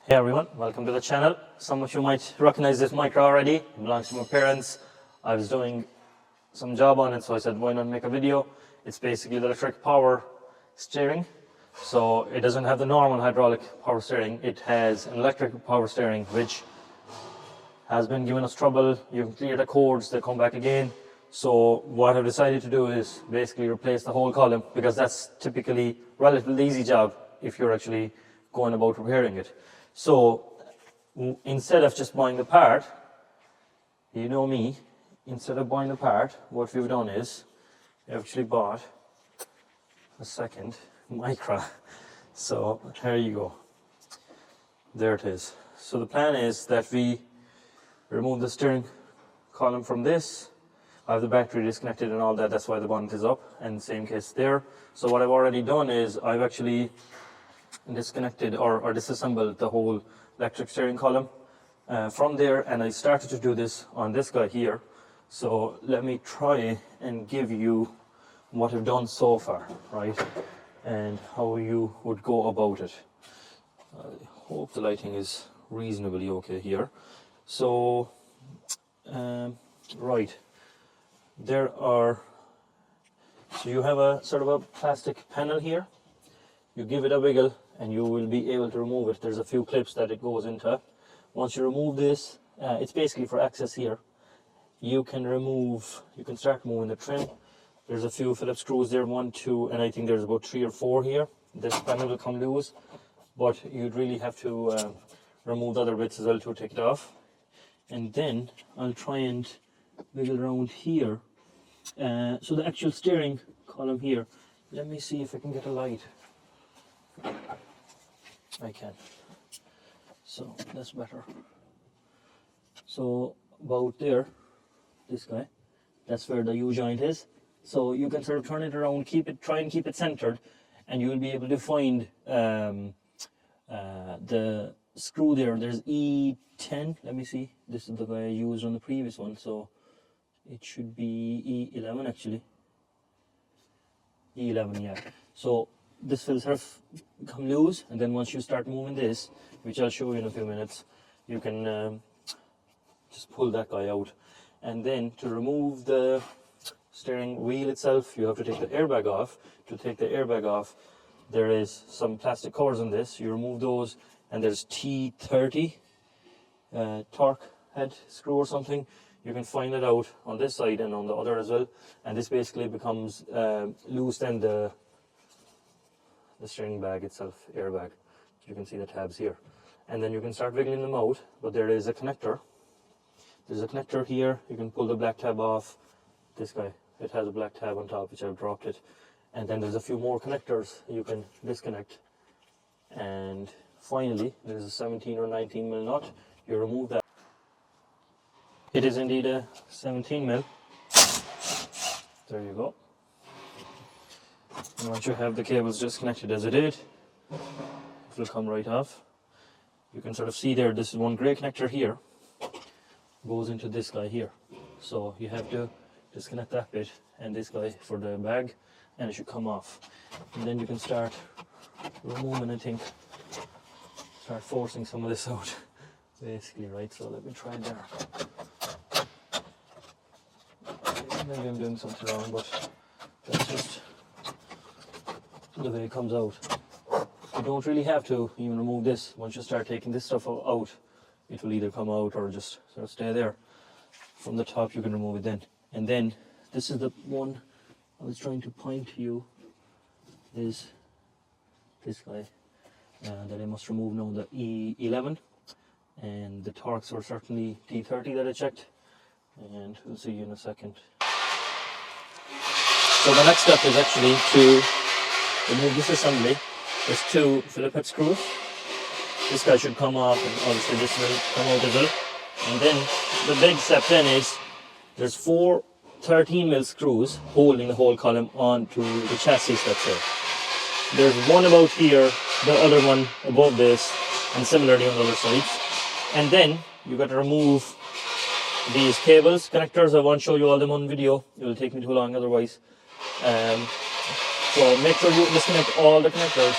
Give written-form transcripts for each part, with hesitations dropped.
Hey everyone, welcome to the channel. Some of you might recognize this Micra already. It belongs to my parents. I was doing some job on it, so I said why not make a video. It's basically the electric power steering. So it doesn't have the normal hydraulic power steering. It has an electric power steering which has been giving us trouble. You can clear the cords, they come back again. So what I've decided to do is basically replace the whole column, because that's typically a relatively easy job if you're actually going about repairing it. So instead of just buying the part, you know me, instead of buying the part, what we've done is we actually bought a second Micra. So here you go. There it is. So the plan is that we remove the steering column from this. I have the battery disconnected and all that, that's why the bonnet is up, and same case there. So what I've already done is I've actually disconnected or disassembled the whole electric steering column from there, and I started to do this on this guy here. So let me try and give you what I've done so far, right, and how you would go about it. I hope the lighting is reasonably okay here. So right, so you have a sort of a plastic panel here. You give it a wiggle and you will be able to remove it. There's a few clips that it goes into. Once you remove this, it's basically for access here. You can start removing the trim. There's a few Phillips screws there, 1, 2, and I think there's about 3 or 4 here. This panel will come loose, but you'd really have to remove the other bits as well to take it off. And then I'll try and wiggle around here. So the actual steering column here, let me see if I can get a light. I can. So that's better. So about there, this guy, that's where the U-joint is. So you can sort of turn it around, try and keep it centered, and you will be able to find the screw there. There's E10. Let me see. This is the guy I used on the previous one, so it should be E11 actually. E11, yeah. So this will sort of come loose, and then once you start moving this, which I'll show you in a few minutes, you can just pull that guy out. And then to remove the steering wheel itself, you have to take the airbag off. To take the airbag off, there is some plastic covers on this. You remove those, and there's T30 torque head screw or something. You can find it out on this side and on the other as well. And this basically becomes loose, then the steering bag itself, airbag. You can see the tabs here. And then you can start wiggling them out, but there is a connector. There's a connector here. You can pull the black tab off. This guy, it has a black tab on top, which I've dropped it. And then there's a few more connectors you can disconnect. And finally, there's a 17 or 19 mil nut. You remove that. It is indeed a 17 mil. There you go. And once you have the cables disconnected as it did, it will come right off. You can sort of see there, this is one grey connector here, goes into this guy here. So you have to disconnect that bit and this guy for the bag, and it should come off. And then you can start removing, I think, start forcing some of this out, basically, right? So let me try it there. Maybe I'm doing something wrong, but that's just the way it comes out. You don't really have to even remove this. Once you start taking this stuff out, it will either come out or just sort of stay there. From the top you can remove it then. And then this is the one I was trying to point to you, is this guy that I must remove now, the E11, and the torques are certainly T30 that I checked, and we'll see you in a second. So the next step is actually to remove this assembly. There's 2 Phillips head screws. This guy should come off, and obviously this will come out as well. And then the big step then is there's 4 13 mil screws holding the whole column onto the chassis, let's say. There's one about here, the other one above this, and similarly on the other sides. And then you got to remove these cables, connectors. I won't show you all them on video, it will take me too long otherwise. So make sure you disconnect all the connectors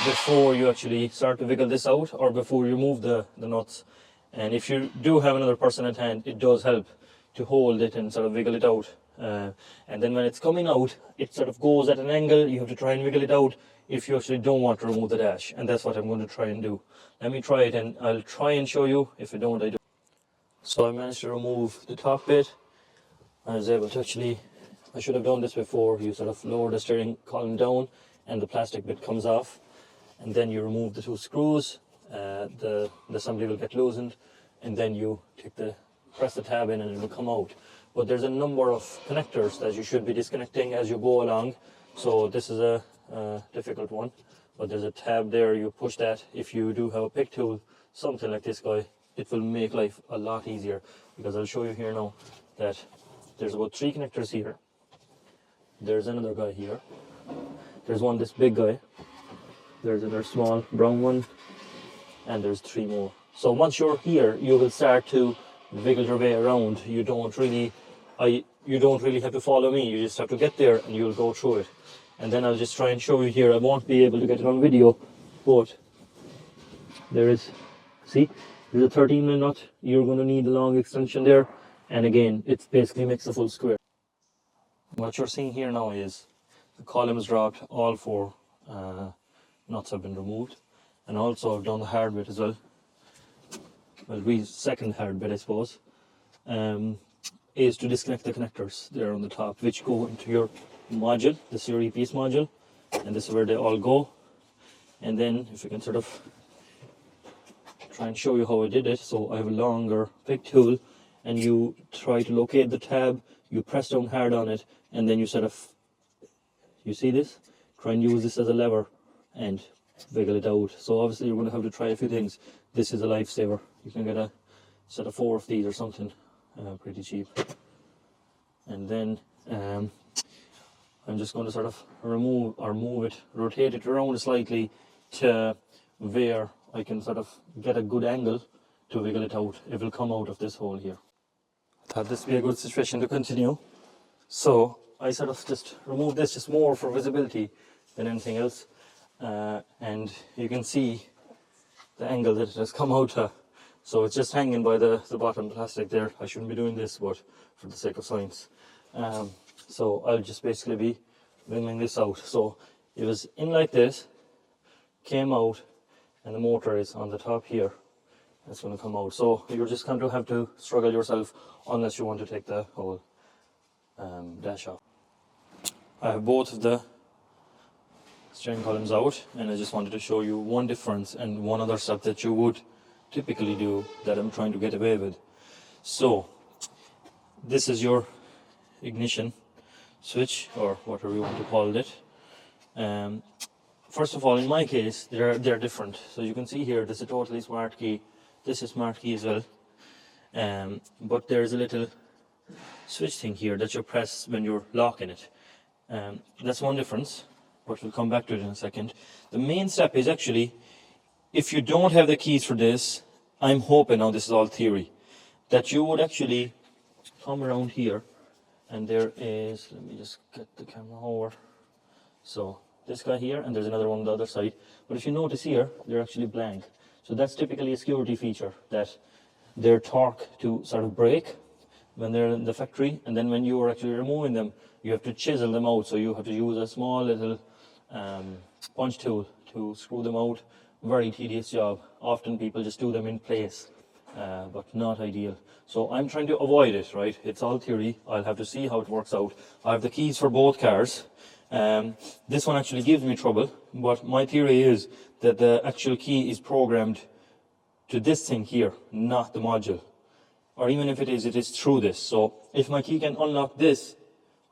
before you actually start to wiggle this out, or before you move the nuts. And if you do have another person at hand, it does help to hold it and sort of wiggle it out. And then when it's coming out, it sort of goes at an angle. You have to try and wiggle it out if you actually don't want to remove the dash. And that's what I'm going to try and do. Let me try it, and I'll try and show you. If I don't, I do. So I managed to remove the top bit. I was able to actually, I should have done this before. You sort of lower the steering column down and the plastic bit comes off. And then you remove the two screws. The assembly will get loosened, and then you press the tab in and it will come out. But there's a number of connectors that you should be disconnecting as you go along. So this is a difficult one, but there's a tab there. You push that. If you do have a pick tool, something like this guy, it will make life a lot easier, because I'll show you here now that there's about 3 connectors here. There's another guy here. There's one, this big guy. There's another small brown one, and there's 3 more. So once you're here, you will start to wiggle your way around. You don't really have to follow me. You just have to get there and you'll go through it. And then I'll just try and show you here. I won't be able to get it on video, but there is, see, there's a 13mm nut. You're going to need a long extension there. And again, it basically makes a full square. What you're seeing here now is the column is dropped. All 4 nuts have been removed. And also I've done the hard bit as well. Well, the second hard bit, I suppose, is to disconnect the connectors there on the top, which go into your module. This is your e-piece module, and this is where they all go. And then if we can sort of try and show you how I did it. So I have a longer pick tool, and you try to locate the tab, you press down hard on it, and then you sort of, you see this? Try and use this as a lever and wiggle it out. So obviously you're going to have to try a few things. This is a lifesaver. You can get a set of 4 of these or something, pretty cheap. And then I'm just going to sort of remove or move it, rotate it around slightly to where I can sort of get a good angle to wiggle it out. It will come out of this hole here. I thought this would be a good situation to continue. So I sort of just remove this just more for visibility than anything else. And you can see the angle that it has come out to. So it's just hanging by the bottom plastic there. I shouldn't be doing this, but for the sake of science. So I'll just basically be wiggling this out. So it was in like this, came out, and the motor is on the top here. It's going to come out. So you're just going to have to struggle yourself unless you want to take the whole dash off. I have both of the steering columns out, and I just wanted to show you one difference and one other step that you would typically do that I'm trying to get away with. So this is your ignition switch, or whatever you want to call it. First of all, in my case, they're different. So you can see here, this is a totally smart key. This is smart key as well. But there's a little switch thing here that you press when you're locking it. That's one difference, but we'll come back to it in a second. The main step is actually, if you don't have the keys for this, I'm hoping, now this is all theory, that you would actually come around here, and there is, let me just get the camera over. So this guy here, and there's another one on the other side. But if you notice here, they're actually blank. So that's typically a security feature, that they're torque to sort of break when they're in the factory, and then when you are actually removing them, you have to chisel them out. So you have to use a small little punch tool to screw them out. Very tedious job. Often people just do them in place, but not ideal. So I'm trying to avoid it, right? It's all theory. I'll have to see how it works out. I have the keys for both cars. This one actually gives me trouble, but my theory is that the actual key is programmed to this thing here, not the module. Or even if it is through this. So if my key can unlock this,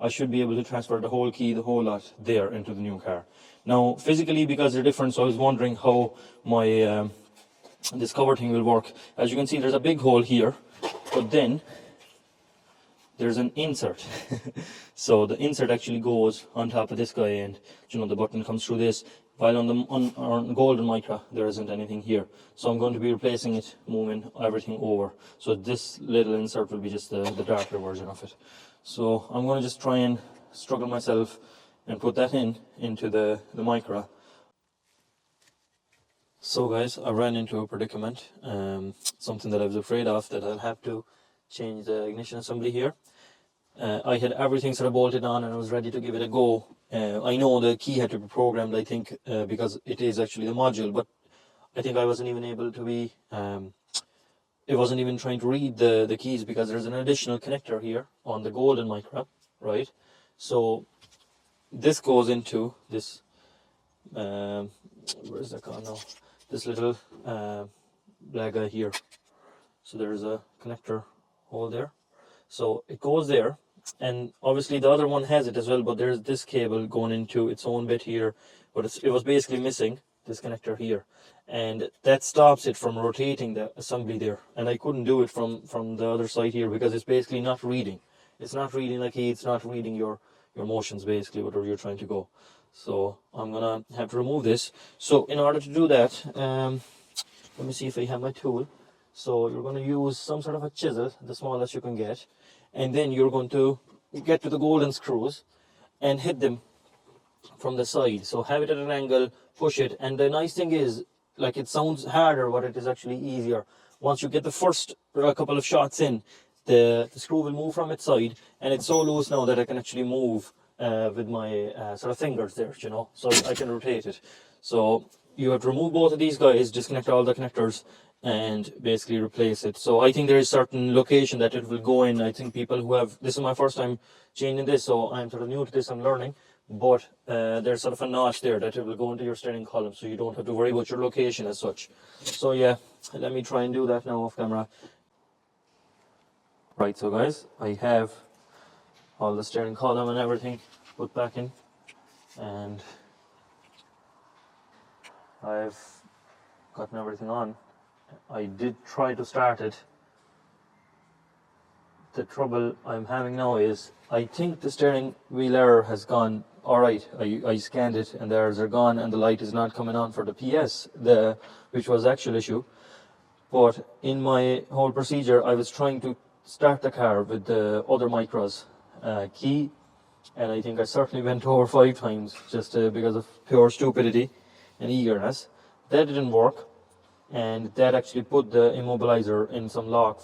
I should be able to transfer the whole key, the whole lot there into the new car. Now, physically, because they're different, so I was wondering how my this cover thing will work. As you can see, there's a big hole here, but then there's an insert. So the insert actually goes on top of this guy, and you know, the button comes through this. While on the golden Micra, there isn't anything here. So I'm going to be replacing it, moving everything over. So this little insert will be just the darker version of it. So I'm going to just try and struggle myself and put that into the Micra. So guys, I ran into a predicament, something that I was afraid of, that I'll have to change the ignition assembly here. I had everything sort of bolted on and I was ready to give it a go. I know the key had to be programmed, I think, because it is actually the module, but I think I wasn't even able to be, it wasn't even trying to read the keys, because there's an additional connector here on the golden Micra, right? So this goes into this, where's that gone now? This little black guy here. So there's a connector hole there. So it goes there, and obviously the other one has it as well, but there's this cable going into its own bit here, but it was basically missing this connector here, and that stops it from rotating the assembly there. And I couldn't do it from the other side here, because it's basically not reading. It's not reading the key, it's not reading your motions, basically, whatever you're trying to go. So I'm gonna have to remove this. So in order to do that, let me see if I have my tool. So you're going to use some sort of a chisel, the smallest you can get, and then you're going to get to the golden screws and hit them from the side. So have it at an angle, push it, and the nice thing is, like, it sounds harder, but it is actually easier. Once you get the first couple of shots in, the screw will move from its side, and it's so loose now that I can actually move with my sort of fingers there, you know, so I can rotate it. So you have to remove both of these guys, disconnect all the connectors, and basically replace it. So I think there is certain location that it will go in. I think people who have, this is my first time changing this, so I'm sort of new to this, I'm learning, but there's sort of a notch there that it will go into your steering column, so you don't have to worry about your location as such. So yeah, let me try and do that now off camera. Right, so guys, I have all the steering column and everything put back in, and I've gotten everything on. I did try to start it. The trouble I'm having now is, I think the steering wheel error has gone alright. I scanned it and the errors are gone, and the light is not coming on for the PS, which was the actual issue. But in my whole procedure, I was trying to start the car with the other Micra's key, and I think I certainly went over 5 times, just because of pure stupidity and eagerness. That didn't work, and that actually put the immobilizer in some lock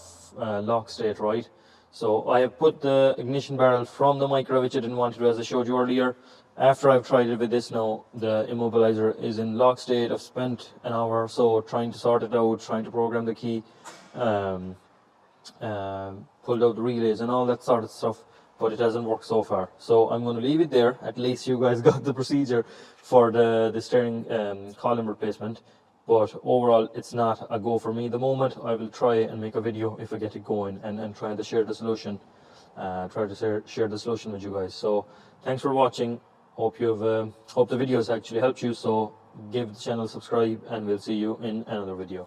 state, right? So I have put the ignition barrel from the Micra, which I didn't want to do, as I showed you earlier. After I've tried it with this now, the immobilizer is in lock state. I've spent an hour or so trying to sort it out, trying to program the key, pulled out the relays and all that sort of stuff, but it hasn't worked so far. So I'm going to leave it there. At least you guys got the procedure for the steering column replacement. But overall, it's not a go for me at the moment. I will try and make a video if I get it going, and try to share the solution. Try to share the solution with you guys. So thanks for watching. Hope the videos actually helped you. So give the channel a subscribe, and we'll see you in another video.